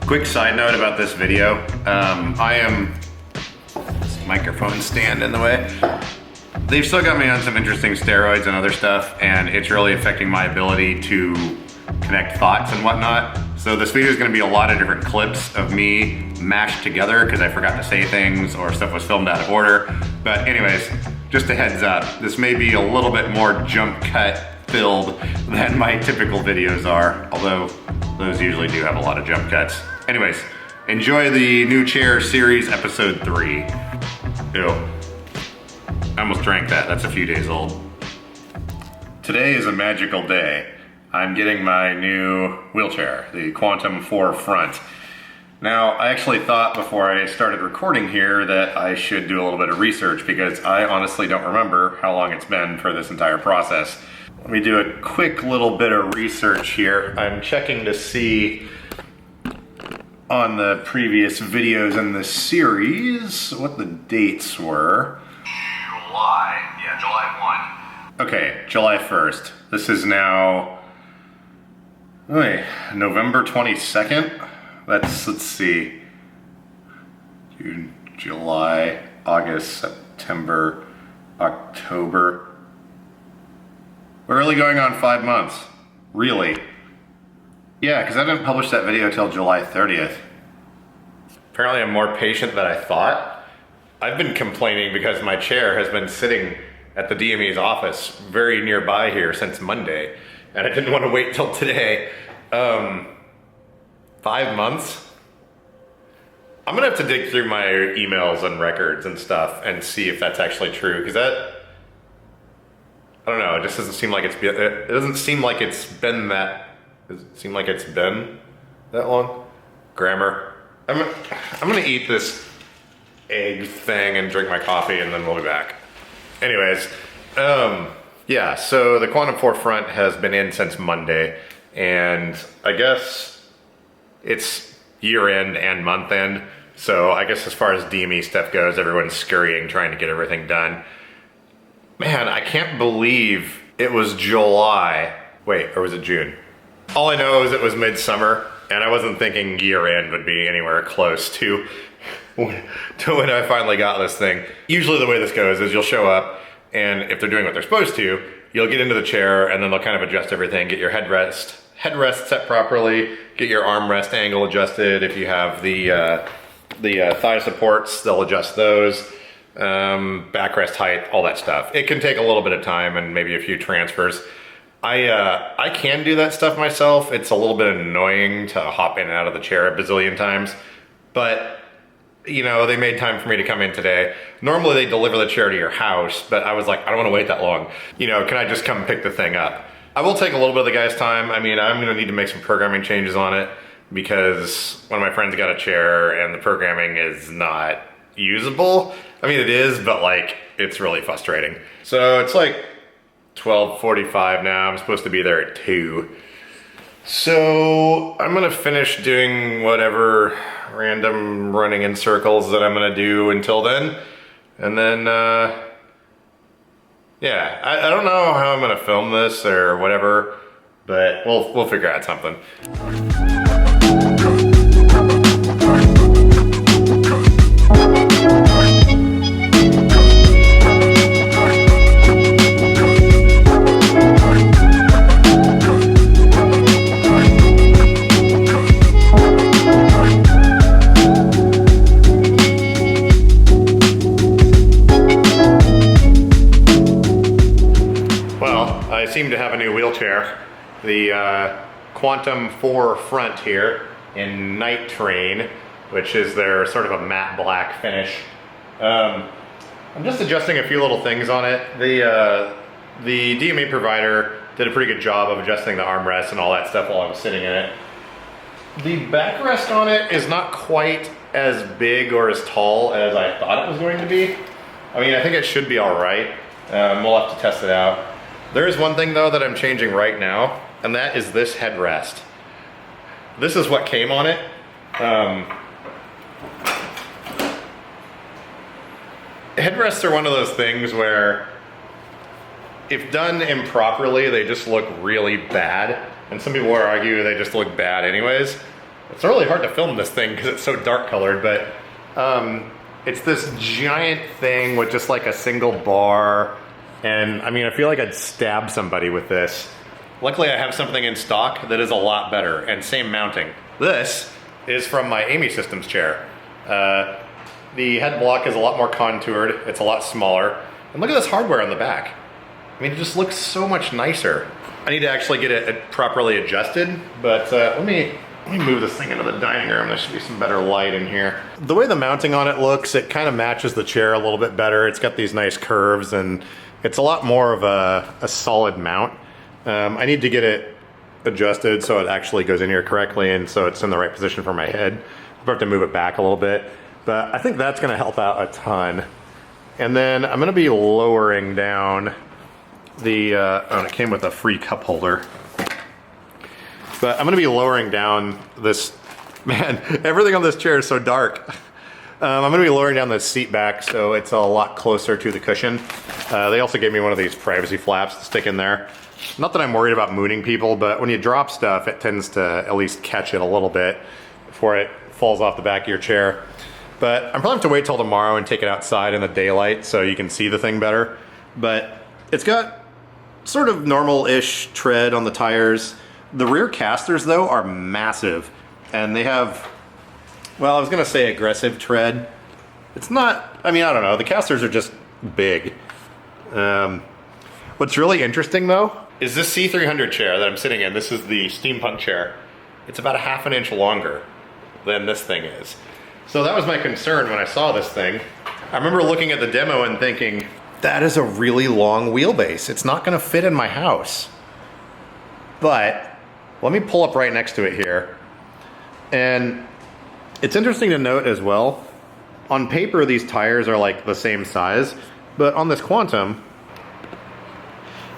Quick side note about this video. I am, this microphone stand in the way. They've still got me on some interesting steroids and other stuff, and it's really affecting my ability to connect thoughts and whatnot. So this video is gonna be a lot of different clips of me mashed together because I forgot to say things or stuff was filmed out of order. But anyways, just a heads up, this may be a little bit more jump cut filled than my typical videos are, although those usually do have a lot of jump cuts. Anyways, enjoy the new chair series episode 3. Ew. I almost drank that, that's a few days old. Today is a magical day. I'm getting my new wheelchair, the Quantum 4 Front. Now, I actually thought before I started recording here that I should do a little bit of research because I honestly don't remember how long it's been for this entire process. Let me do a quick little bit of research here. I'm checking to see on the previous videos in the series what the dates were. July 1. Okay, July 1st. This is now November 22nd? Let's see. June, July, August, September, October. We're really going on 5 months. Really? Yeah, because I didn't publish that video till July 30th. Apparently I'm more patient than I thought. I've been complaining because my chair has been sitting at the DME's office very nearby here since Monday, and I didn't want to wait till today. 5 months? I'm gonna have to dig through my emails and records and stuff and see if that's actually true, because that, I don't know, it just doesn't seem like it doesn't seem like it's been that, does it seem like it's been that long? Grammar. I'm gonna eat this egg thing and drink my coffee and then we'll be back. Anyways, yeah, so the Quantum 4 Front has been in since Monday, and I guess it's year end and month end, so I guess as far as DME stuff goes, everyone's scurrying trying to get everything done. Man, I can't believe it was July. Wait, or was it June? All I know is it was midsummer, and I wasn't thinking year end would be anywhere close to when I finally got this thing. Usually the way this goes is you'll show up, and if they're doing what they're supposed to, you'll get into the chair and then they'll kind of adjust everything, get your headrest set properly, get your armrest angle adjusted. If you have the thigh supports, they'll adjust those, backrest height, all that stuff. It can take a little bit of time and maybe a few transfers. I can do that stuff myself. It's a little bit annoying to hop in and out of the chair a bazillion times, but you know, they made time for me to come in today. Normally they deliver the chair to your house, but I was like, I don't want to wait that long. You know, can I just come pick the thing up? I will take a little bit of the guy's time. I mean, I'm gonna need to make some programming changes on it because one of my friends got a chair and the programming is not usable. I mean, it is, but like, it's really frustrating. So it's like 12:45 now. I'm supposed to be there at 2. So I'm gonna finish doing whatever random running in circles that I'm gonna do until then. And then, yeah, I don't know how I'm gonna film this or whatever, but we'll figure out something. I seem to have a new wheelchair, the Quantum 4 Front here in Night Train, which is their sort of a matte black finish. I'm just adjusting a few little things on it. The DME provider did a pretty good job of adjusting the armrest and all that stuff while I was sitting in it. The backrest on it is not quite as big or as tall as I thought it was going to be. I mean, I think it should be all right. We'll have to test it out. There is one thing though that I'm changing right now, and that is this headrest. This is what came on it. Headrests are one of those things where if done improperly, they just look really bad. And some people will argue they just look bad anyways. It's really hard to film this thing because it's so dark colored, but it's this giant thing with just like a single bar. And I mean, I feel like I'd stab somebody with this. Luckily I have something in stock that is a lot better and same mounting. This is from my Amy Systems chair. The head block is a lot more contoured. It's a lot smaller. And look at this hardware on the back. I mean, it just looks so much nicer. I need to actually get it properly adjusted, but let me move this thing into the dining room. There should be some better light in here. The way the mounting on it looks, it kind of matches the chair a little bit better. It's got these nice curves and it's a lot more of a solid mount. I need to get it adjusted so it actually goes in here correctly and so it's in the right position for my head. I'll have to move it back a little bit, but I think that's gonna help out a ton. And then I'm gonna be lowering down the, oh, it came with a free cup holder. But I'm gonna be lowering down this, man, everything on this chair is so dark. I'm gonna be lowering down the seat back so it's a lot closer to the cushion. They also gave me one of these privacy flaps to stick in there. Not that I'm worried about mooning people, but when you drop stuff, it tends to at least catch it a little bit before it falls off the back of your chair. But I'm probably have to wait till tomorrow and take it outside in the daylight so you can see the thing better. But it's got sort of normal-ish tread on the tires. The rear casters, though, are massive. And they have, well, I was gonna say aggressive tread. It's not, I mean, I don't know. The casters are just big. What's really interesting, though, is this C300 chair that I'm sitting in. This is the steampunk chair. It's about a ½ an inch longer than this thing is. So that was my concern when I saw this thing. I remember looking at the demo and thinking, that is a really long wheelbase. It's not gonna fit in my house. But let me pull up right next to it here. And it's interesting to note as well, on paper these tires are like the same size, but on this Quantum,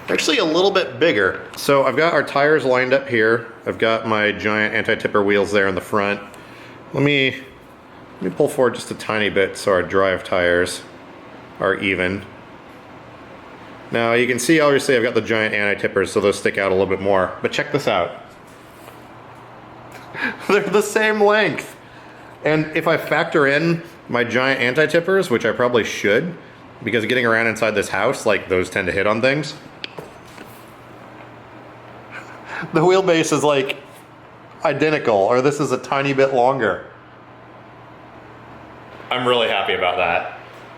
they're actually a little bit bigger. So I've got our tires lined up here. I've got my giant anti-tipper wheels there in the front. Let me pull forward just a tiny bit so our drive tires are even. Now you can see obviously I've got the giant anti-tippers so those stick out a little bit more, but check this out. They're the same length. And if I factor in my giant anti-tippers, which I probably should, because getting around inside this house, like those tend to hit on things, the wheelbase is like identical, or this is a tiny bit longer. I'm really happy about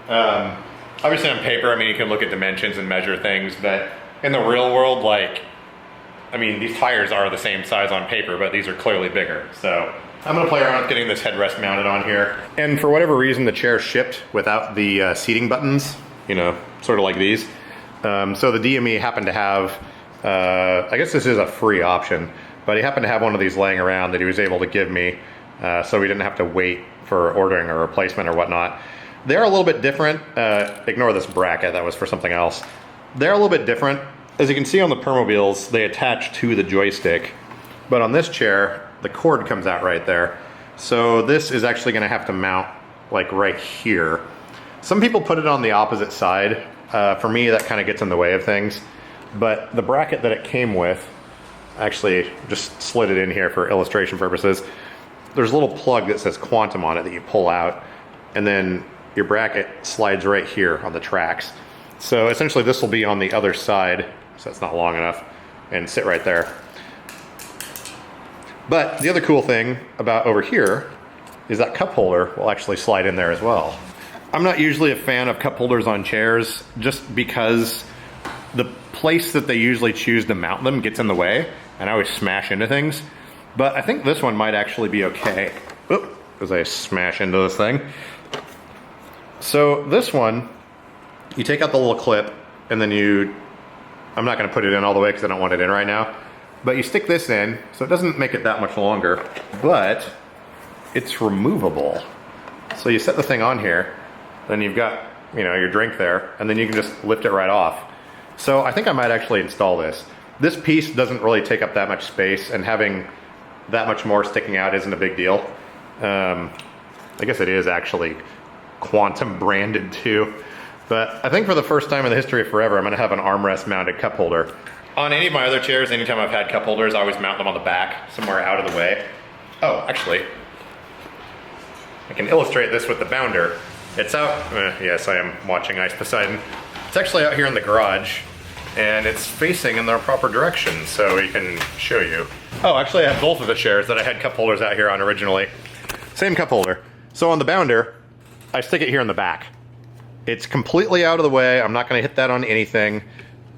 that. Obviously on paper, I mean, you can look at dimensions and measure things, but in the real world, like, I mean, these tires are the same size on paper, but these are clearly bigger. So I'm gonna play around with getting this headrest mounted on here. And for whatever reason, the chair shipped without the seating buttons, you know, sort of like these. So the DME happened to have, I guess this is a free option, but he happened to have one of these laying around that he was able to give me, so we didn't have to wait for ordering a replacement or whatnot. They're a little bit different. Ignore this bracket, that was for something else. They're a little bit different. As you can see on the Permobiles, they attach to the joystick, but on this chair, the cord comes out right there. So this is actually gonna have to mount like right here. Some people put it on the opposite side. For me, that kind of gets in the way of things. But the bracket that it came with, actually just slid it in here for illustration purposes. There's a little plug that says Quantum on it that you pull out, and then your bracket slides right here on the tracks. So essentially this will be on the other side, so it's not long enough, and sit right there. But the other cool thing about over here is that cup holder will actually slide in there as well. I'm not usually a fan of cup holders on chairs just because the place that they usually choose to mount them gets in the way, and I always smash into things. But I think this one might actually be okay. Oop, as I smash into this thing. So this one, you take out the little clip, and then I'm not gonna put it in all the way because I don't want it in right now, but you stick this in, so it doesn't make it that much longer, but it's removable. So you set the thing on here, then you've got, you know, your drink there, and then you can just lift it right off. So I think I might actually install this. This piece doesn't really take up that much space, and having that much more sticking out isn't a big deal. I guess it is actually Quantum branded too. But I think for the first time in the history of forever, I'm gonna have an armrest mounted cup holder. On any of my other chairs, anytime I've had cup holders, I always mount them on the back, somewhere out of the way. Oh, actually, I can illustrate this with the bounder. It's out, yes, I am watching Ice Poseidon. It's actually out here in the garage, and it's facing in the proper direction, so we can show you. Oh, actually I have both of the chairs that I had cup holders out here on originally. Same cup holder. So on the bounder, I stick it here in the back. It's completely out of the way. I'm not gonna hit that on anything.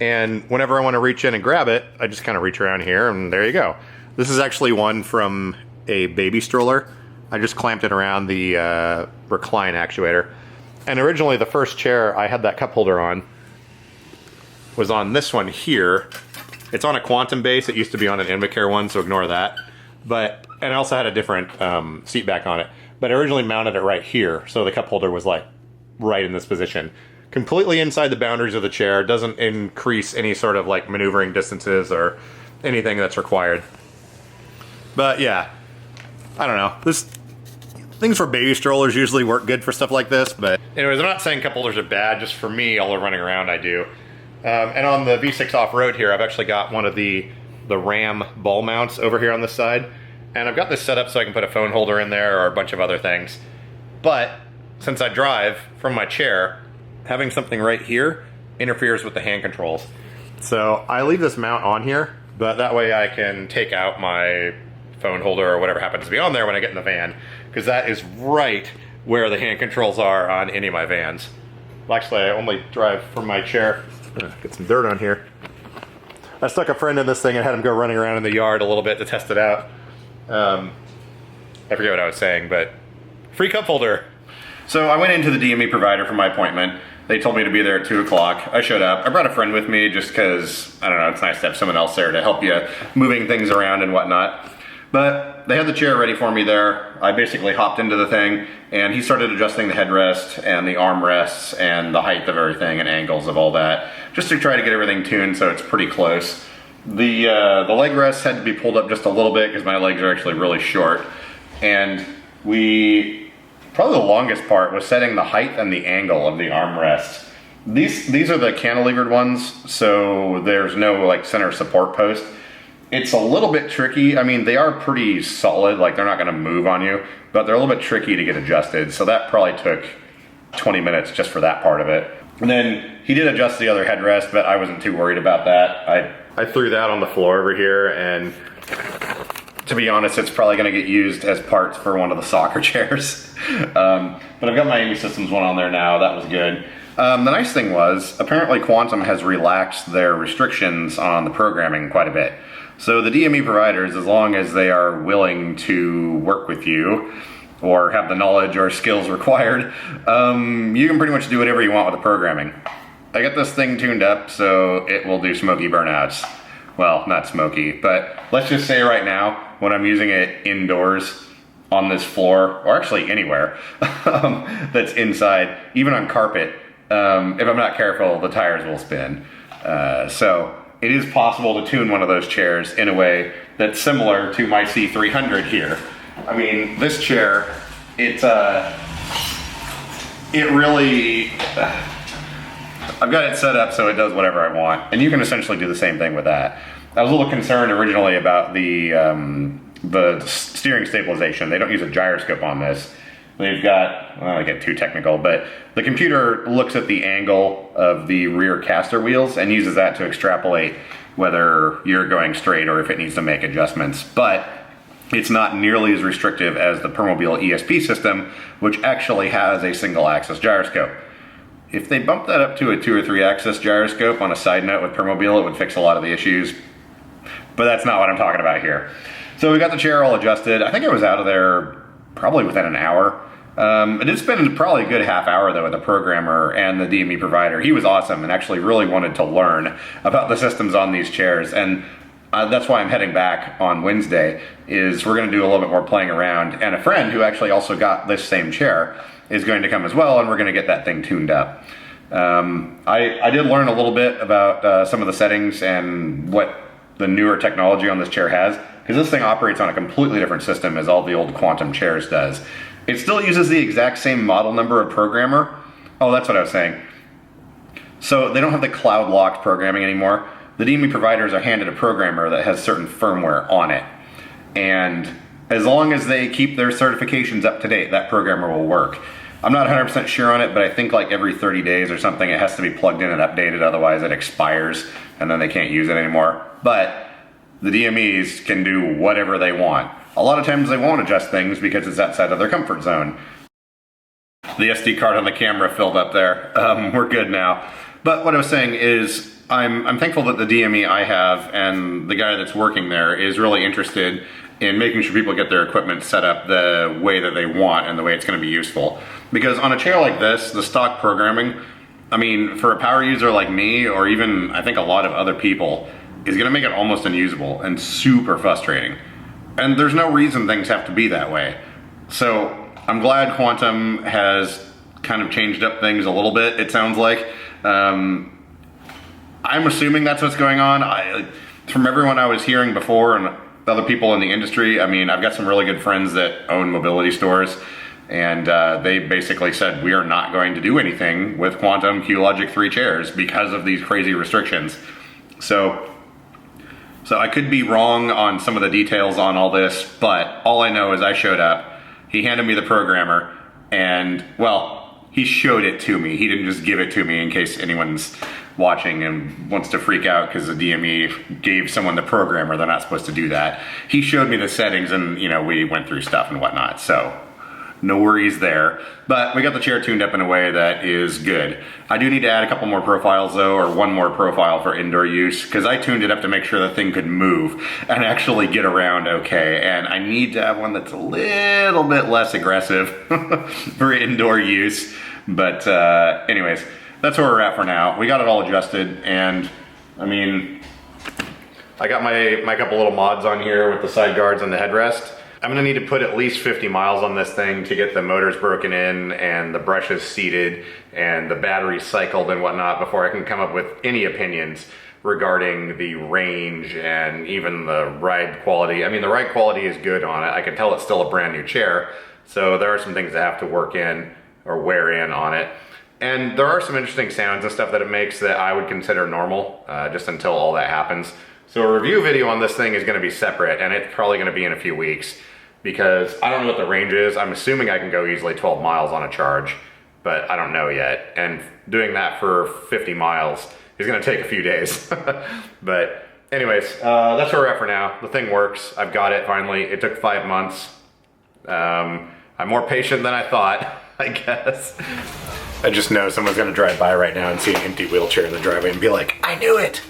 And whenever I wanna reach in and grab it, I just kind of reach around here and there you go. This is actually one from a baby stroller. I just clamped it around the recline actuator. And originally the first chair I had that cup holder on was on this one here. It's on a Quantum base. It used to be on an Invacare one, so ignore that. But, and I also had a different seat back on it. But I originally mounted it right here, so the cup holder was like right in this position. Completely inside the boundaries of the chair, doesn't increase any sort of like maneuvering distances or anything that's required. But yeah, I don't know. Things for baby strollers usually work good for stuff like this, but anyways, I'm not saying cup holders are bad, just for me, all the running around I do. And on the V6 off-road here, I've actually got one of the Ram ball mounts over here on this side. And I've got this set up so I can put a phone holder in there or a bunch of other things. But since I drive from my chair, having something right here interferes with the hand controls. So I leave this mount on here, but that way I can take out my phone holder or whatever happens to be on there when I get in the van, because that is right where the hand controls are on any of my vans. Well, actually, I only drive from my chair. Get some dirt on here. I stuck a friend in this thing and had him go running around in the yard a little bit to test it out. I forget what I was saying, but free cup holder. So I went into the DME provider for my appointment. They told me to be there at 2 o'clock. I showed up. I brought a friend with me just because, I don't know, it's nice to have someone else there to help you moving things around and whatnot. But they had the chair ready for me there. I basically hopped into the thing and he started adjusting the headrest and the armrests and the height of everything and angles of all that, just to try to get everything tuned so it's pretty close. The leg rests had to be pulled up just a little bit because my legs are actually really short. And probably the longest part was setting the height and the angle of the armrests. These are the cantilevered ones, so there's no like center support post. It's a little bit tricky. I mean, they are pretty solid, like they're not gonna move on you, but they're a little bit tricky to get adjusted. So that probably took 20 minutes just for that part of it. And then he did adjust the other headrest, but I wasn't too worried about that. I threw that on the floor over here, and to be honest, it's probably gonna get used as parts for one of the soccer chairs. But I've got my Amy Systems one on there now, that was good. The nice thing was, apparently Quantum has relaxed their restrictions on the programming quite a bit. So the DME providers, as long as they are willing to work with you or have the knowledge or skills required, you can pretty much do whatever you want with the programming. I got this thing tuned up so it will do smoky burnouts. Well, not smoky, but let's just say right now, when I'm using it indoors on this floor, or actually anywhere that's inside, even on carpet, if I'm not careful, the tires will spin. So it is possible to tune one of those chairs in a way that's similar to my C300 here. I mean, this chair, it really, I've got it set up so it does whatever I want, and you can essentially do the same thing with that. I was a little concerned originally about the steering stabilization. They don't use a gyroscope on this. They've got, well, I don't get too technical, but the computer looks at the angle of the rear caster wheels and uses that to extrapolate whether you're going straight or if it needs to make adjustments. But it's not nearly as restrictive as the Permobil ESP system, which actually has a single axis gyroscope. If they bump that up to a 2 or 3 axis gyroscope, on a side note with Permobil, it would fix a lot of the issues. But that's not what I'm talking about here. So we got the chair all adjusted. I think I was out of there probably within an hour. I did spend probably a good half hour though with the programmer and the DME provider. He was awesome and actually really wanted to learn about the systems on these chairs. And that's why I'm heading back on Wednesday, is we're gonna do a little bit more playing around. And a friend who actually also got this same chair is going to come as well, and we're gonna get that thing tuned up. I did learn a little bit about some of the settings and what the newer technology on this chair has, because this thing operates on a completely different system as all the old Quantum chairs does. It still uses the exact same model number of programmer. Oh, that's what I was saying. So they don't have the cloud locked programming anymore. The DME providers are handed a programmer that has certain firmware on it. And As long as they keep their certifications up to date, that programmer will work. I'm not 100% sure on it, but I think like every 30 days or something, it has to be plugged in and updated, otherwise it expires and then they can't use it anymore. But the DMEs can do whatever they want. A lot of times they won't adjust things because it's outside of their comfort zone. The SD card on the camera filled up there. We're good now. But what I was saying is, I'm thankful that the DME I have and the guy that's working there is really interested in making sure people get their equipment set up the way that they want and the way it's going to be useful. Because on a chair like this, the stock programming, I mean, for a power user like me, or even I think a lot of other people, is going to make it almost unusable and super frustrating. And there's no reason things have to be that way. So I'm glad Quantum has kind of changed up things a little bit, it sounds like. I'm assuming that's what's going on. From everyone I was hearing before and other people in the industry, I mean, I've got some really good friends that own mobility stores, and they basically said, we are not going to do anything with Quantum QLogic 3 chairs because of these crazy restrictions. So I could be wrong on some of the details on all this, but all I know is I showed up, he handed me the programmer, and, well, he showed it to me. He didn't just give it to me in case anyone's watching and wants to freak out because the DME gave someone the programmer. They're not supposed to do that. He showed me the settings and, you know, we went through stuff and whatnot, so no worries there. But we got the chair tuned up in a way that is good. I do need to add a couple more profiles though, or one more profile for indoor use, because I tuned it up to make sure the thing could move and actually get around okay. And I need to have one that's a little bit less aggressive for indoor use. But anyways, that's where we're at for now. We got it all adjusted, and I mean, I got my couple little mods on here with the side guards and the headrest. I'm gonna need to put at least 50 miles on this thing to get the motors broken in and the brushes seated and the batteries cycled and whatnot before I can come up with any opinions regarding the range and even the ride quality. I mean, the ride quality is good on it. I can tell it's still a brand new chair, so there are some things that have to work in or wear in on it. And there are some interesting sounds and stuff that it makes that I would consider normal, just until all that happens. So a review video on this thing is gonna be separate, and it's probably gonna be in a few weeks, because I don't know what the range is. I'm assuming I can go easily 12 miles on a charge, but I don't know yet. And doing that for 50 miles is gonna take a few days. But anyways, that's where we're at for now. The thing works, I've got it finally. It took 5 months. I'm more patient than I thought, I guess. I just know someone's gonna drive by right now and see an empty wheelchair in the driveway and be like, I knew it.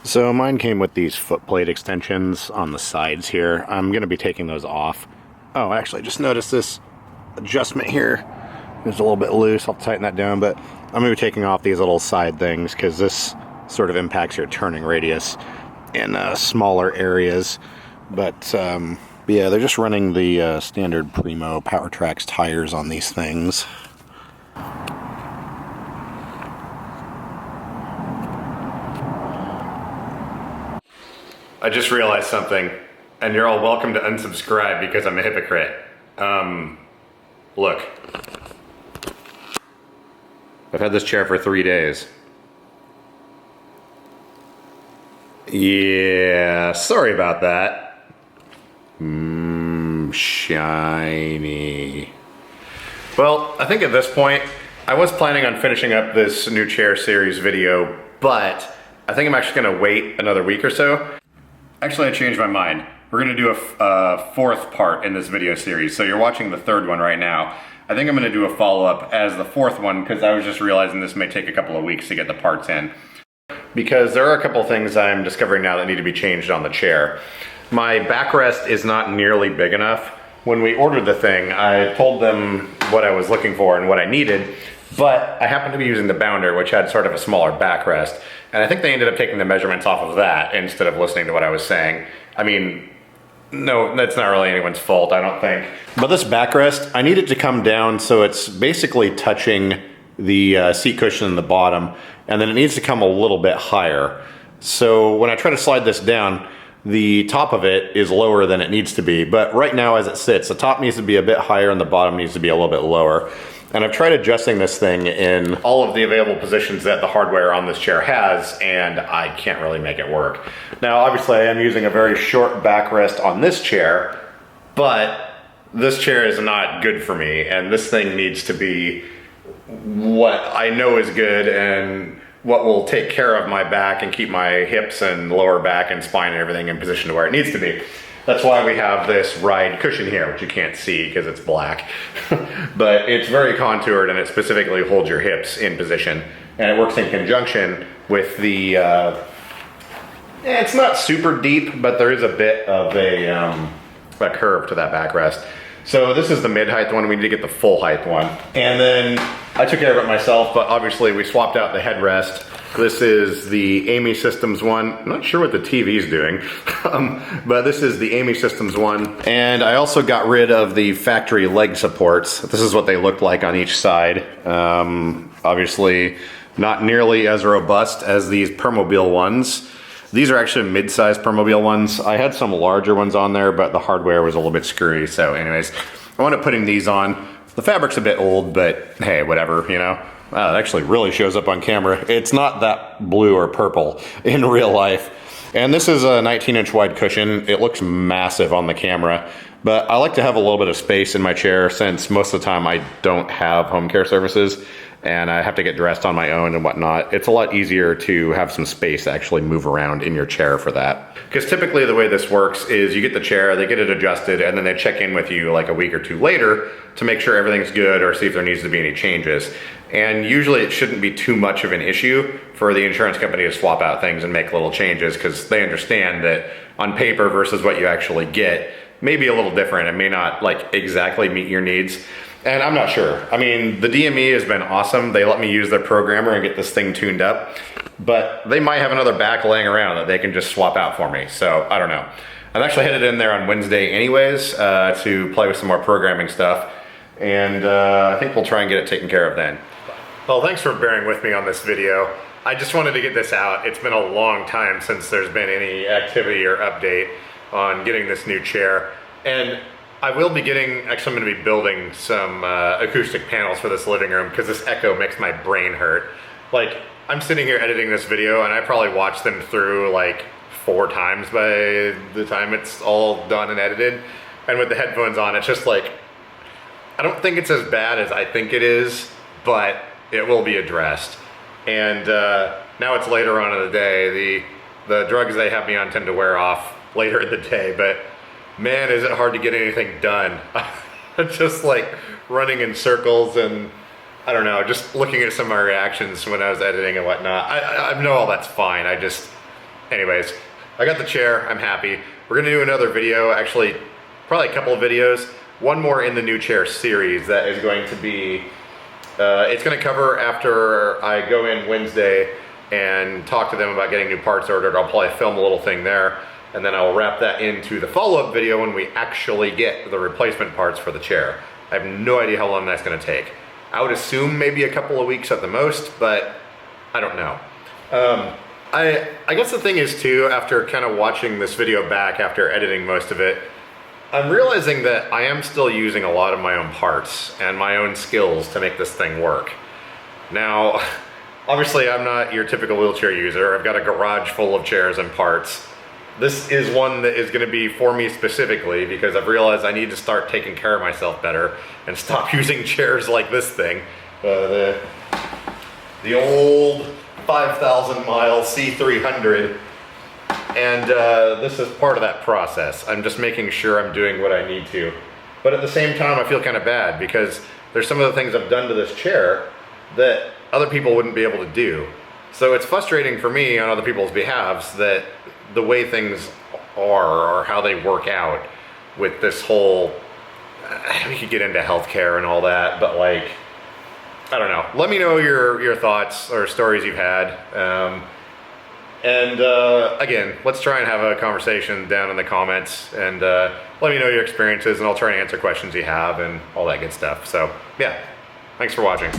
So mine came with these foot plate extensions on the sides here. I'm gonna be taking those off. Oh, actually, I just noticed this adjustment here is a little bit loose. I'll tighten that down, but I'm gonna be taking off these little side things because this sort of impacts your turning radius in smaller areas. But yeah, they're just running the standard Primo PowerTrax tires on these things. I just realized something, and you're all welcome to unsubscribe because I'm a hypocrite. Look. I've had this chair for 3 days. Yeah, sorry about that. Shiny. Well, I think at this point, I was planning on finishing up this new chair series video, but I think I'm actually gonna wait another week or so. Actually, I changed my mind. We're gonna do a fourth part in this video series. So you're watching the third one right now. I think I'm gonna do a follow-up as the fourth one because I was just realizing this may take a couple of weeks to get the parts in. Because there are a couple of things I'm discovering now that need to be changed on the chair. My backrest is not nearly big enough. When we ordered the thing, I told them what I was looking for and what I needed, but I happened to be using the Bounder, which had sort of a smaller backrest, and I think they ended up taking the measurements off of that instead of listening to what I was saying. I mean, no, that's not really anyone's fault, I don't think. But this backrest, I need it to come down so it's basically touching the seat cushion in the bottom, and then it needs to come a little bit higher. So when I try to slide this down, the top of it is lower than it needs to be, but right now as it sits, the top needs to be a bit higher and the bottom needs to be a little bit lower. And I've tried adjusting this thing in all of the available positions that the hardware on this chair has, and I can't really make it work. Now, obviously, I am using a very short backrest on this chair, but this chair is not good for me, and this thing needs to be what I know is good and what will take care of my back and keep my hips and lower back and spine and everything in position to where it needs to be. That's why we have this ride cushion here, which you can't see because it's black. But it's very contoured and it specifically holds your hips in position. And it works in conjunction with the, it's not super deep, but there is a bit of a curve to that backrest. So this is the mid-height one. We need to get the full height one. And then I took care of it myself, but obviously we swapped out the headrest. This is the Amy Systems one. I'm not sure what the TV's doing, but this is the Amy Systems one. And I also got rid of the factory leg supports. This is what they look like on each side. Obviously not nearly as robust as these Permobil ones. These are actually mid-sized Permobil ones. I had some larger ones on there, but the hardware was a little bit screwy. So anyways, I wound up putting these on. The fabric's a bit old, but hey, whatever, you know. Wow, it actually really shows up on camera. It's not that blue or purple in real life. And this is a 19-inch wide cushion. It looks massive on the camera, but I like to have a little bit of space in my chair since most of the time I don't have home care services and I have to get dressed on my own and whatnot. It's a lot easier to have some space to actually move around in your chair for that. Because typically the way this works is you get the chair, they get it adjusted, and then they check in with you like a week or two later to make sure everything's good or see if there needs to be any changes. And usually it shouldn't be too much of an issue for the insurance company to swap out things and make little changes because they understand that on paper versus what you actually get may be a little different and may not like exactly meet your needs. And I'm not sure. I mean, the DME has been awesome. They let me use their programmer and get this thing tuned up, but they might have another back laying around that they can just swap out for me. So I don't know. I'm actually headed in there on Wednesday anyways to play with some more programming stuff. And I think we'll try and get it taken care of then. Well, thanks for bearing with me on this video. I just wanted to get this out. It's been a long time since there's been any activity or update on getting this new chair. And I will be getting, actually I'm gonna be building some acoustic panels for this living room because this echo makes my brain hurt. Like, I'm sitting here editing this video and I probably watched them through like 4 times by the time it's all done and edited. And with the headphones on, it's just like, I don't think it's as bad as I think it is, but it will be addressed. And now it's later on in the day. The drugs they have me on tend to wear off later in the day, but man, is it hard to get anything done. Just like running in circles and I don't know, just looking at some of my reactions when I was editing and whatnot. I know all that's fine. Anyways, I got the chair, I'm happy. We're gonna do another video, actually, probably a couple of videos. One more in the new chair series that is going to be, it's gonna cover after I go in Wednesday and talk to them about getting new parts ordered. I'll probably film a little thing there. And then I'll wrap that into the follow-up video when we actually get the replacement parts for the chair. I have no idea how long that's gonna take. I would assume maybe a couple of weeks at the most, but I don't know. I guess the thing is too, after kind of watching this video back after editing most of it, I'm realizing that I am still using a lot of my own parts and my own skills to make this thing work. Now, obviously I'm not your typical wheelchair user. I've got a garage full of chairs and parts. This is one that is going to be for me specifically because I've realized I need to start taking care of myself better and stop using chairs like this thing. The old 5,000 mile C300. And this is part of that process. I'm just making sure I'm doing what I need to. But at the same time, I feel kind of bad because there's some of the things I've done to this chair that other people wouldn't be able to do. So it's frustrating for me on other people's behalves that the way things are or how they work out with this whole, we could get into healthcare and all that, but like, I don't know. Let me know your thoughts or stories you've had. Again, let's try and have a conversation down in the comments and let me know your experiences and I'll try and answer questions you have and all that good stuff. So yeah, thanks for watching.